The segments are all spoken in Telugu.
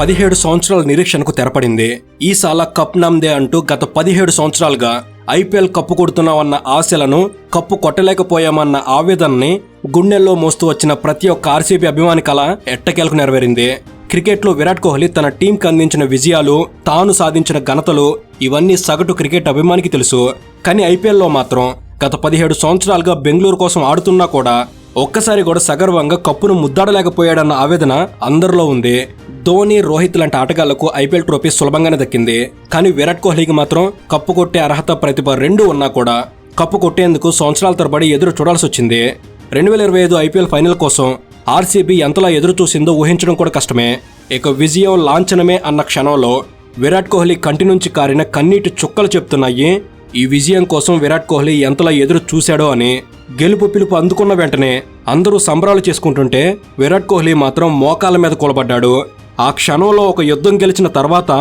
17 సంవత్సరాల నిరీక్షణకు తెరపడింది. ఈసాల కప్ నమ్దే అంటూ గత 17 సంవత్సరాలుగా ఐపీఎల్ కప్పు కొడుతున్నామన్న ఆశలను, కప్పు కొట్టలేకపోయామన్న ఆవేదనని గుండెల్లో మోస్తూ వచ్చిన ప్రతి ఒక్క ఆర్సీబీ అభిమాని కల ఎట్టకేలకు నెరవేరింది. క్రికెట్లో విరాట్ కోహ్లీ తన టీంకి అందించిన విజయాలు, తాను సాధించిన ఘనతలు ఇవన్నీ సగటు క్రికెట్ అభిమానికి తెలుసు. కానీ ఐపీఎల్లో మాత్రం గత 17 సంవత్సరాలుగా బెంగళూరు కోసం ఆడుతున్నా కూడా ఒక్కసారి కూడా సగర్వంగా కప్పును ముద్దాడలేకపోయాడన్న ఆవేదన అందరిలో ఉంది. ధోని, రోహిత్ లాంటి ఆటగాళ్లకు ఐపీఎల్ ట్రోఫీ సులభంగానే దక్కింది. కానీ విరాట్ కోహ్లీకి మాత్రం కప్పు కొట్టే అర్హత, ప్రతిభ రెండూ ఉన్నా కూడా కప్పు కొట్టేందుకు సంవత్సరాల తరబడి ఎదురు చూడాల్సి వచ్చింది. 2025 ఐపీఎల్ ఫైనల్ కోసం ఆర్సీబీ ఎంతలా ఎదురు చూసిందో ఊహించడం కూడా కష్టమే. ఇక విజయం లాంఛనమే అన్న క్షణంలో విరాట్ కోహ్లీ కంటి నుంచి కారిన కన్నీటి చుక్కలు చెప్తున్నాయి ఈ విజయం కోసం విరాట్ కోహ్లీ ఎంతలా ఎదురు చూశాడో అని. గెలుపు పిలుపు అందుకున్న వెంటనే అందరూ సంబరాలు చేసుకుంటుంటే విరాట్ కోహ్లీ మాత్రం మోకాల మీద కూలబడ్డాడు. ఆ క్షణంలో ఒక యుద్ధం గెలిచిన తర్వాత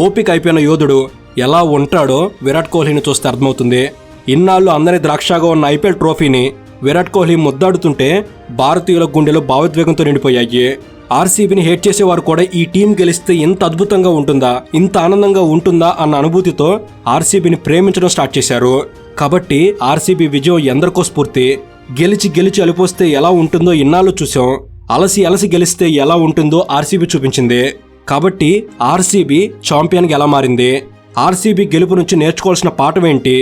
ఓపిక అయిపోయిన యోధుడు ఎలా ఉంటాడో విరాట్ కోహ్లీని చూస్తే అర్థమవుతుంది. ఇన్నాళ్ళు అందరి ద్రాక్షగా ఉన్న ఐపీఎల్ ట్రోఫీని విరాట్ కోహ్లీ ముద్దాడుతుంటే భారతీయుల గుండెలు భావోద్వేగంతో నిండిపోయాయి. ఆర్సీబీని హేట్ చేసేవారు కూడా ఈ టీం గెలిస్తే ఇంత అద్భుతంగా ఉంటుందా, ఇంత ఆనందంగా ఉంటుందా అన్న అనుభూతితో ఆర్సీబీని ప్రేమించడం స్టార్ట్ చేశారు. కాబట్టి ఆర్సీబీ విజయం ఎందరికో స్ఫూర్తి. గెలిచి అలిపోస్తే ఎలా ఉంటుందో ఇన్నాళ్ళు చూసాం. అలసి గెలిస్తే ఎలా ఉంటుందో ఆర్సీబీ చూపించింది. కాబట్టి ఆర్సీబీ ఛాంపియన్గా ఎలా మారింది, ఆర్సీబీ గెలుపు నుంచి నేర్చుకోవాల్సిన పాఠం ఏంటి,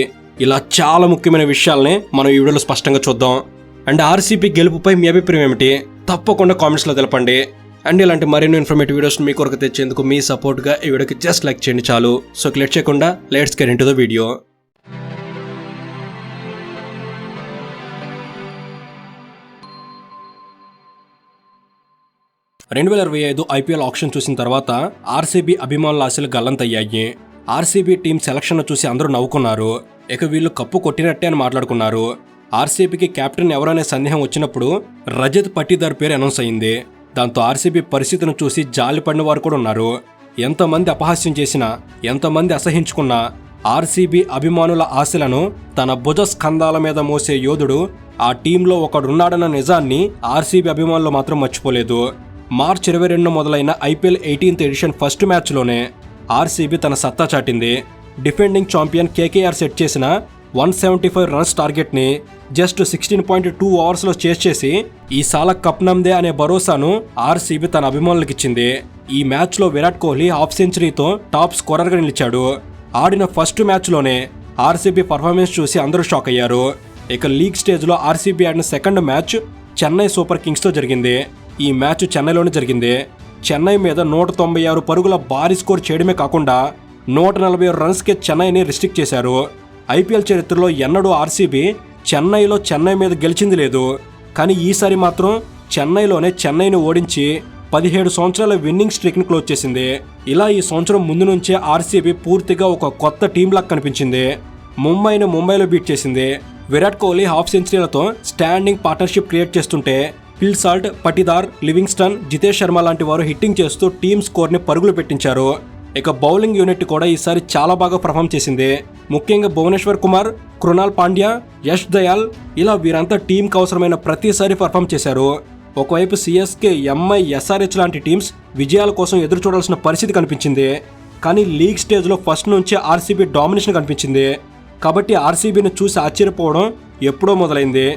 ఇలా చాలా ముఖ్యమైన విషయాల్ని మనం ఈ వీడియోలో స్పష్టంగా చూద్దాం. అండ్ ఆర్సీబీ గెలుపుపై మీ అభిప్రాయం ఏమిటి తప్పకుండా కామెంట్స్లో తెలపండి. అండ్ ఇలాంటి మరిన్ని ఇన్ఫర్మేటివ్ వీడియోస్ మీ కొరకు తెచ్చేందుకు మీ సపోర్ట్గా ఈ వీడియోకి జస్ట్ లైక్ చేయండి చాలు. సో లేట్ చేయకుండా let's get into the video. 2025 IPL auction చూసిన తర్వాత ఆర్సీబీ అభిమానుల ఆశలు గల్లంతయ్యాయి. ఆర్సీబీ టీం సెలక్షన్ చూసి అందరూ నవ్వుకున్నారు. ఇక వీళ్ళు కప్పు కొట్టినట్టే అని మాట్లాడుకున్నారు. ఆర్సీబీకి కెప్టెన్ ఎవరనే సందేహం వచ్చినప్పుడు రజత్ పటీదార్ పేరు అనౌన్స్ అయింది. దాంతో ఆర్సీబీ పరిస్థితిని చూసి జాలిపడిన వారు కూడా ఉన్నారు. ఎంతమంది అపహాస్యం చేసినా, ఎంతమంది అసహించుకున్నా ఆర్సీబీ అభిమానుల ఆశలను తన భుజ స్కంధాల మీద మోసే యోధుడు ఆ టీంలో ఒకడున్నాడన్న నిజాన్ని ఆర్సీబీ అభిమానులు మాత్రం మర్చిపోలేదు. మార్చి 22 మొదలైన ఐపీఎల్ 18th ఎడిషన్ ఫస్ట్ మ్యాచ్లోనే ఆర్సీబీ తన సత్తా చాటింది. డిఫెండింగ్ ఛాంపియన్ కేకేఆర్ సెట్ చేసిన 175 రన్స్ టార్గెట్ని జస్ట్ 16.2 ఓవర్స్లో చేస్ చేసి ఈసాల కప్ నమ్దే అనే భరోసాను ఆర్సీబీ తన అభిమానులకు ఇచ్చింది. ఈ మ్యాచ్లో విరాట్ కోహ్లీ హాఫ్ సెంచరీతో టాప్ స్కోరర్గా నిలిచాడు. ఆడిన ఫస్ట్ మ్యాచ్లోనే ఆర్సీబీ పర్ఫార్మెన్స్ చూసి అందరూ షాక్ అయ్యారు. ఇక లీగ్ స్టేజ్లో ఆర్సీబీ ఆడిన సెకండ్ మ్యాచ్ చెన్నై సూపర్ కింగ్స్తో జరిగింది. ఈ మ్యాచ్ చెన్నైలోనే జరిగింది. చెన్నై మీద 196 పరుగుల భారీ స్కోర్ చేయడమే కాకుండా 140 రన్స్కే చెన్నైని రిస్ట్రిక్ట్ చేశారు. ఐపీఎల్ చరిత్రలో ఎన్నడూ ఆర్సీబీ చెన్నై మీద గెలిచింది లేదు. కానీ ఈసారి మాత్రం చెన్నైని ఓడించి 17 సంవత్సరాల విన్నింగ్ స్ట్రీక్ని క్లోజ్ చేసింది. ఇలా ఈ సంవత్సరం ముందు నుంచే ఆర్సీబీ పూర్తిగా ఒక కొత్త టీంలా కనిపించింది. ముంబైలో బీట్ చేసింది. విరాట్ కోహ్లీ హాఫ్ సెంచరీలతో స్టాండింగ్ పార్ట్నర్షిప్ క్రియేట్ చేస్తుంటే Phil Salt, Patidar, Livingstone, Jitesh Sharma లాంటి వారు హిట్టింగ్ చేస్తూ టీమ్ స్కోర్ని పరుగులు పెట్టించారు. ఇక బౌలింగ్ యూనిట్ కూడా ఈసారి చాలా బాగా పర్ఫామ్ చేసింది. ముఖ్యంగా భువనేశ్వర్ కుమార్, కృణాల్ పాండ్యా, యష్ దయాల్ ఇలా వీరంతా టీంకి అవసరమైన ప్రతిసారి పర్ఫామ్ చేశారు. ఒకవైపు సిఎస్కే, ఎంఐ, ఎస్ఆర్హెచ్ లాంటి టీమ్స్ విజయాల కోసం ఎదురు చూడాల్సిన పరిస్థితి కనిపించింది. కానీ లీగ్ స్టేజ్లో ఫస్ట్ నుంచే ఆర్సీబీ డామినేషన్ కనిపించింది. కాబట్టి ఆర్సీబీని చూసి ఆశ్చర్యపోవడం ఎప్పుడో మొదలైంది.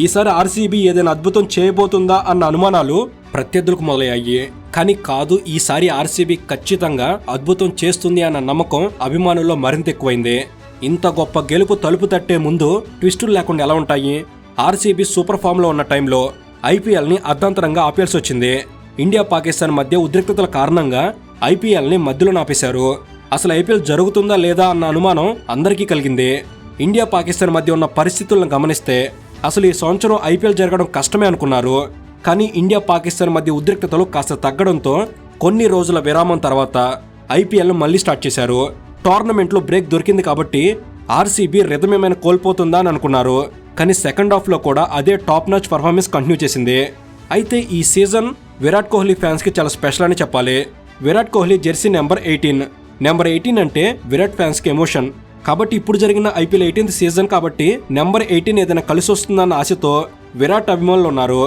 ఈసారి ఆర్సీబీ ఏదైనా అద్భుతం చేయబోతుందా అన్న అనుమానాలు ప్రత్యర్థులకు మొదలయ్యాయి. కానీ కాదు, ఈసారి ఆర్సీబీ ఖచ్చితంగా అద్భుతం చేస్తుంది అన్న నమ్మకం అభిమానుల్లో మరింత ఎక్కువైంది. ఇంత గొప్ప గెలుపు తలుపు తట్టే ముందు ట్విస్టులు లేకుండా ఎలా ఉంటాయి? ఆర్సీబీ సూపర్ ఫామ్లో ఉన్న టైంలో ఐపీఎల్ని అర్ధాంతరంగా ఆపేయాల్సి వచ్చింది. ఇండియా పాకిస్తాన్ మధ్య ఉద్రిక్తతల కారణంగా ఐపీఎల్ని మధ్యలో ఆపేశారు. అసలు ఐపీఎల్ జరుగుతుందా లేదా అన్న అనుమానం అందరికీ కలిగింది. ఇండియా పాకిస్తాన్ మధ్య ఉన్న పరిస్థితులను గమనిస్తే అసలు ఈ సంవత్సరం ఐపీఎల్ జరగడం కష్టమే అనుకున్నారు. కానీ ఇండియా పాకిస్తాన్ మధ్య ఉద్రిక్తతలు కాస్త తగ్గడంతో కొన్ని రోజుల విరామం తర్వాత ఐపీఎల్ను మళ్ళీ స్టార్ట్ చేశారు. టోర్నమెంట్లో బ్రేక్ దొరికింది కాబట్టి ఆర్సీబీ రిథమ్ ఏమైనా కోల్పోతుందా అని అనుకున్నారు. కానీ సెకండ్ హాఫ్లో కూడా అదే టాప్ నాచ్ పర్ఫార్మెన్స్ కంటిన్యూ చేసింది. అయితే ఈ సీజన్ విరాట్ కోహ్లీ ఫ్యాన్స్కి చాలా స్పెషల్ అని చెప్పాలి. విరాట్ కోహ్లీ జెర్సీ నెంబర్ 18 అంటే విరాట్ ఫ్యాన్స్కి ఎమోషన్. కాబట్టి ఇప్పుడు జరిగిన ఐపీఎల్ 18th సీజన్ కాబట్టి నెంబర్ 18 ఏదైనా కలిసి వస్తుందన్న ఆశతో విరాట్ అభిమానులు ఉన్నారు.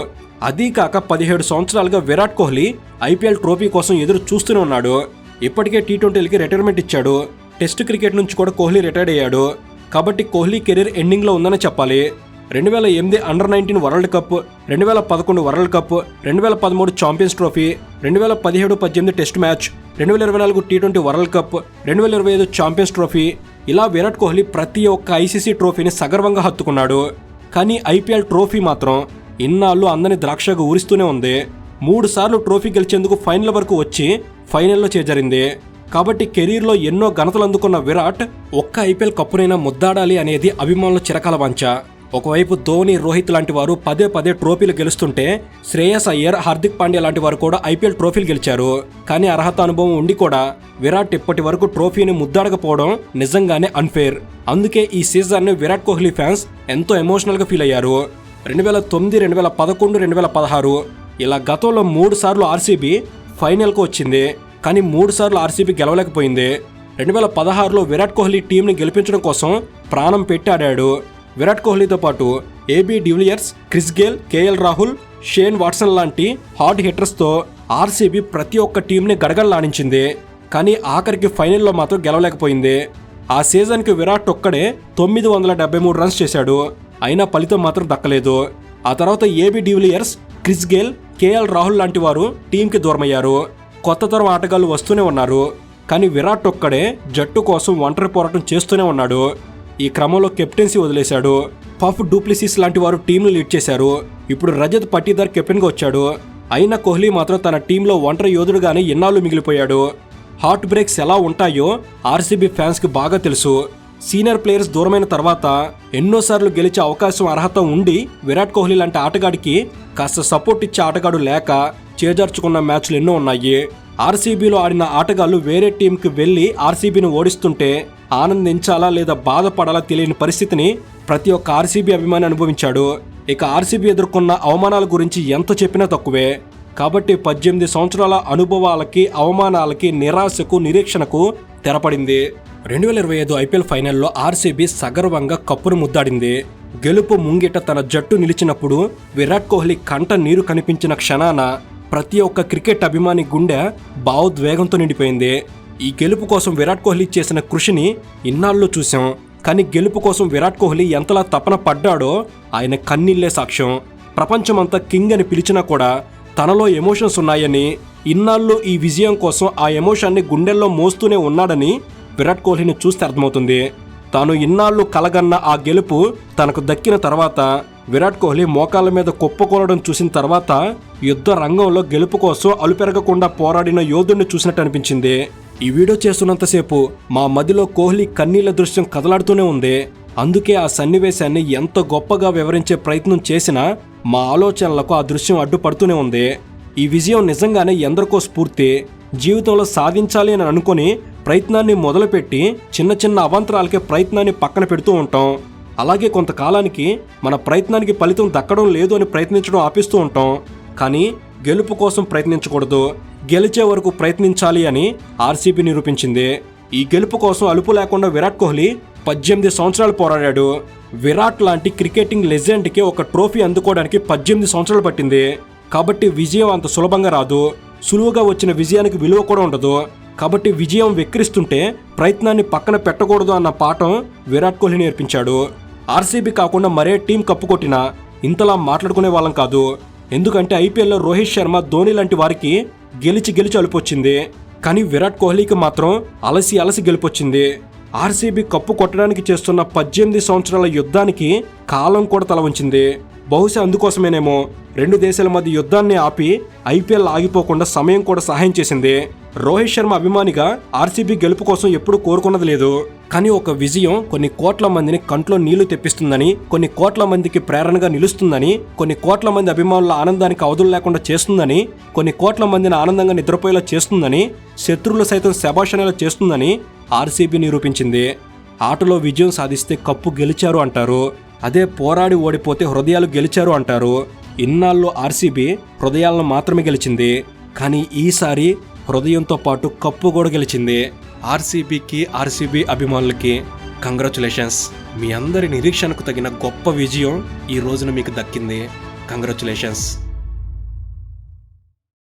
అదీ కాక 17 సంవత్సరాలుగా విరాట్ కోహ్లీ ఐపీఎల్ ట్రోఫీ కోసం ఎదురు చూస్తూనే ఉన్నాడు. ఇప్పటికే టీ20కి రిటైర్మెంట్ ఇచ్చాడు. టెస్ట్ క్రికెట్ నుంచి కూడా కోహ్లీ రిటైర్డ్ అయ్యాడు. కాబట్టి కోహ్లీ కెరీర్ ఎండింగ్లో ఉందని చెప్పాలి. 2008 under-19 world cup, 2011 world cup, 2013 champions trophy, 2017-18 test match, 2024 T20 world cup, 2025 champions trophy, ఇలా విరాట్ కోహ్లీ ప్రతి ఒక్క ఐసీసీ ట్రోఫీని సగర్వంగా హత్తుకున్నాడు. కానీ ఐపీఎల్ ట్రోఫీ మాత్రం ఇన్నాళ్ళు అందరిని ద్రాక్షగా ఊరిస్తూనే ఉంది. 3 సార్లు ట్రోఫీ గెలిచేందుకు ఫైనల్ వరకు వచ్చి ఫైనల్లో చేజరింది. కాబట్టి కెరీర్లో ఎన్నో ఘనతలు అందుకున్న విరాట్ ఒక్క ఐపీఎల్ కప్పునైనా ముద్దాడాలి అనేది అభిమానుల చిరకాల వాంఛ. ఒకవైపు ధోని, రోహిత్ లాంటి వారు పదే ట్రోఫీలు గెలుస్తుంటే శ్రేయస్ అయ్యర్, హార్దిక్ పాండ్యా లాంటి వారు కూడా ఐపీఎల్ ట్రోఫీలు గెలిచారు. కానీ అర్హత అనుభవం ఉండి కూడా విరాట్ ఇప్పటి వరకు ట్రోఫీని ముద్దాడకపోవడం నిజంగానే అన్ఫేర్. అందుకే ఈ సీజన్ విరాట్ కోహ్లీ ఫ్యాన్స్ ఎంతో ఎమోషనల్గా ఫీల్ అయ్యారు. 2009, 2011, 2016 ఇలా గతంలో 3 సార్లు ఆర్సీబీ ఫైనల్కు వచ్చింది. కానీ 3 సార్లు ఆర్సీబీ గెలవలేకపోయింది. 2016లో విరాట్ కోహ్లీ టీంని గెలిపించడం కోసం ప్రాణం పెట్టి ఆడాడు. విరాట్ కోహ్లీతో పాటు AB de Villiers, Chris Gayle, KL Rahul, Shane Watson లాంటి హార్డ్ హిట్టర్స్తో ఆర్సీబీ ప్రతి ఒక్క టీంని గడగడలాడించింది. కానీ ఆఖరికి ఫైనల్లో మాత్రం గెలవలేకపోయింది. ఆ సీజన్కి విరాట్ ఒక్కడే 973 రన్స్ చేశాడు. అయినా ఫలితం మాత్రం దక్కలేదు. ఆ తర్వాత AB de Villiers, Chris Gayle, KL Rahul లాంటి వారు టీంకి దూరమయ్యారు. కొత్త తరం ఆటగాళ్లు వస్తూనే ఉన్నారు. కానీ విరాట్ ఒక్కడే జట్టు కోసం ఒంటరి పోరాటం చేస్తూనే ఉన్నాడు. ఈ క్రమంలో కెప్టెన్సీ వదిలేశాడు. ఫఫ్ డూప్లిసిస్ లాంటి వారు టీంను లీడ్ చేశారు. ఇప్పుడు రజత్ పటీదార్ కెప్టెన్గా వచ్చాడు. అయినా కోహ్లీ మాత్రం తన టీంలో ఒంటరి యోధుడుగానే ఎన్నాళ్ళు మిగిలిపోయాడు. హార్ట్ బ్రేక్స్ ఎలా ఉంటాయో ఆర్సీబీ ఫ్యాన్స్కి బాగా తెలుసు. సీనియర్ ప్లేయర్స్ దూరమైన తర్వాత ఎన్నోసార్లు గెలిచే అవకాశం, అర్హత ఉండి విరాట్ కోహ్లీ లాంటి ఆటగాడికి కాస్త సపోర్ట్ ఇచ్చే ఆటగాడు లేక చేజార్చుకున్న మ్యాచ్లు ఎన్నో ఉన్నాయి. ఆర్సీబీలో ఆడిన ఆటగాళ్లు వేరే టీంకి వెళ్లి ఆర్సీబీని ఓడిస్తుంటే ఆనందించాలా లేదా బాధపడాలా తెలియని పరిస్థితిని ప్రతి ఒక్క ఆర్సీబీ అభిమాని అనుభవించాడు. ఇక ఆర్సీబీ ఎదుర్కొన్న అవమానాల గురించి ఎంత చెప్పినా తక్కువే. కాబట్టి 18 సంవత్సరాల అనుభవాలకి, అవమానాలకి, నిరాశకు, నిరీక్షణకు తెరపడింది. 2025 ఐపీఎల్ ఫైనల్లో ఆర్సీబీ సగర్వంగా కప్పును ముద్దాడింది. గెలుపు ముంగిట తన జట్టు నిలిచినప్పుడు విరాట్ కోహ్లీ కంట నీరు కనిపించిన క్షణాన ప్రతి ఒక్క క్రికెట్ అభిమాని గుండె భావోద్వేగంతో నిండిపోయింది. ఈ గెలుపు కోసం విరాట్ కోహ్లీ చేసిన కృషిని ఇన్నాళ్ళు చూసాం. కానీ గెలుపు కోసం విరాట్ కోహ్లీ ఎంతలా తపన పడ్డాడో ఆయన కన్నీళ్లే సాక్ష్యం. ప్రపంచమంతా కింగ్ అని పిలిచినా కూడా తనలో ఎమోషన్స్ ఉన్నాయని, ఇన్నాళ్ళు ఈ విజయం కోసం ఆ ఎమోషన్ని గుండెల్లో మోస్తూనే ఉన్నాడని విరాట్ కోహ్లీని చూస్తే అర్థమవుతుంది. తాను ఇన్నాళ్ళు కలగన్న ఆ గెలుపు తనకు దక్కిన తర్వాత విరాట్ కోహ్లీ మోకాళ్ళ మీద కుప్పకూలడం చూసిన తర్వాత యుద్ధ రంగంలో గెలుపు కోసం అలుపెరగకుండా పోరాడిన యోధుడిని చూసినట్టు అనిపించింది. ఈ వీడియో చేస్తున్నంతసేపు మా మదిలో కోహ్లీ కన్నీళ్ల దృశ్యం కదలాడుతూనే ఉంది. అందుకే ఆ సన్నివేశాన్ని ఎంత గొప్పగా వివరించే ప్రయత్నం చేసినా మా ఆలోచనలకు ఆ దృశ్యం అడ్డుపడుతూనే ఉంది. ఈ విజయం నిజంగానే ఎందరికో స్ఫూర్తి. జీవితంలో సాధించాలి అని అనుకుని ప్రయత్నాన్ని మొదలుపెట్టి చిన్న చిన్న అవాంతరాలకే ప్రయత్నాన్ని పక్కన పెడుతూ ఉంటాం. అలాగే కొంతకాలానికి మన ప్రయత్నానికి ఫలితం దక్కడం లేదు అని ప్రయత్నించడం ఆపిస్తూ ఉంటాం. కానీ గెలుపు కోసం ప్రయత్నించకూడదు, గెలిచే వరకు ప్రయత్నించాలి అని ఆర్సీబీ నిరూపించింది. ఈ గెలుపు కోసం అలుపు లేకుండా విరాట్ కోహ్లీ 18 సంవత్సరాలు పోరాడాడు. విరాట్ లాంటి క్రికెటింగ్ లెజెండ్కి ఒక ట్రోఫీ అందుకోవడానికి 18 సంవత్సరాలు పట్టింది. కాబట్టి విజయం అంత సులభంగా రాదు. సులువుగా వచ్చిన విజయానికి విలువ కూడా ఉండదు. కాబట్టి విజయం వెక్కిరిస్తుంటే ప్రయత్నాన్ని పక్కన పెట్టకూడదు అన్న పాఠం విరాట్ కోహ్లీ నేర్పించాడు. ఆర్సీబీ కాకుండా మరే టీం కప్పు కొట్టినా ఇంతలా మాట్లాడుకునే వాళ్ళం కాదు. ఎందుకంటే ఐపీఎల్లో రోహిత్ శర్మ, ధోని లాంటి వారికి గెలిచి అలుపొచ్చింది. కానీ విరాట్ కోహ్లీకి మాత్రం అలసి గెలుపొచ్చింది. ఆర్సీబీ కప్పు కొట్టడానికి చేస్తున్న 18 సంవత్సరాల యుద్ధానికి కాలం కూడా తల వంచింది. బహుశా అందుకోసమేనేమో 2 దేశాల మధ్య యుద్ధాన్ని ఆపి ఐపీఎల్ ఆగిపోకుండా సమయం కూడా సహాయం చేసింది. రోహిత్ శర్మ అభిమానిగా ఆర్సీబీ గెలుపు కోసం ఎప్పుడూ కోరుకున్నది లేదు. కానీ ఒక విజయం కొన్ని కోట్ల మందిని కంట్లో నీళ్లు తెప్పిస్తుందని, కొన్ని కోట్ల మందికి ప్రేరణగా నిలుస్తుందని, కొన్ని కోట్ల మంది అభిమానుల ఆనందానికి అవధులు లేకుండా చేస్తుందని, కొన్ని కోట్ల మందిని ఆనందంగా నిద్రపోయేలా చేస్తుందని, శత్రువులు సైతం శభాషణలు చేస్తుందని ఆర్సీబీ నిరూపించింది. ఆటలో విజయం సాధిస్తే కప్పు గెలిచారు అంటారు. అదే పోరాడి ఓడిపోతే హృదయాలు గెలిచారు అంటారు. ఇన్నాళ్ళు ఆర్సీబీ హృదయాలను మాత్రమే గెలిచింది. కానీ ఈసారి హృదయంతో పాటు కప్పు కూడా గెలిచింది. ఆర్సీబీకి, ఆర్సీబీ అభిమానులకి కంగ్రాచులేషన్స్. మీ అందరి నిరీక్షణకు తగిన గొప్ప విజయం ఈ రోజున మీకు దక్కింది. కంగ్రాచులేషన్స్.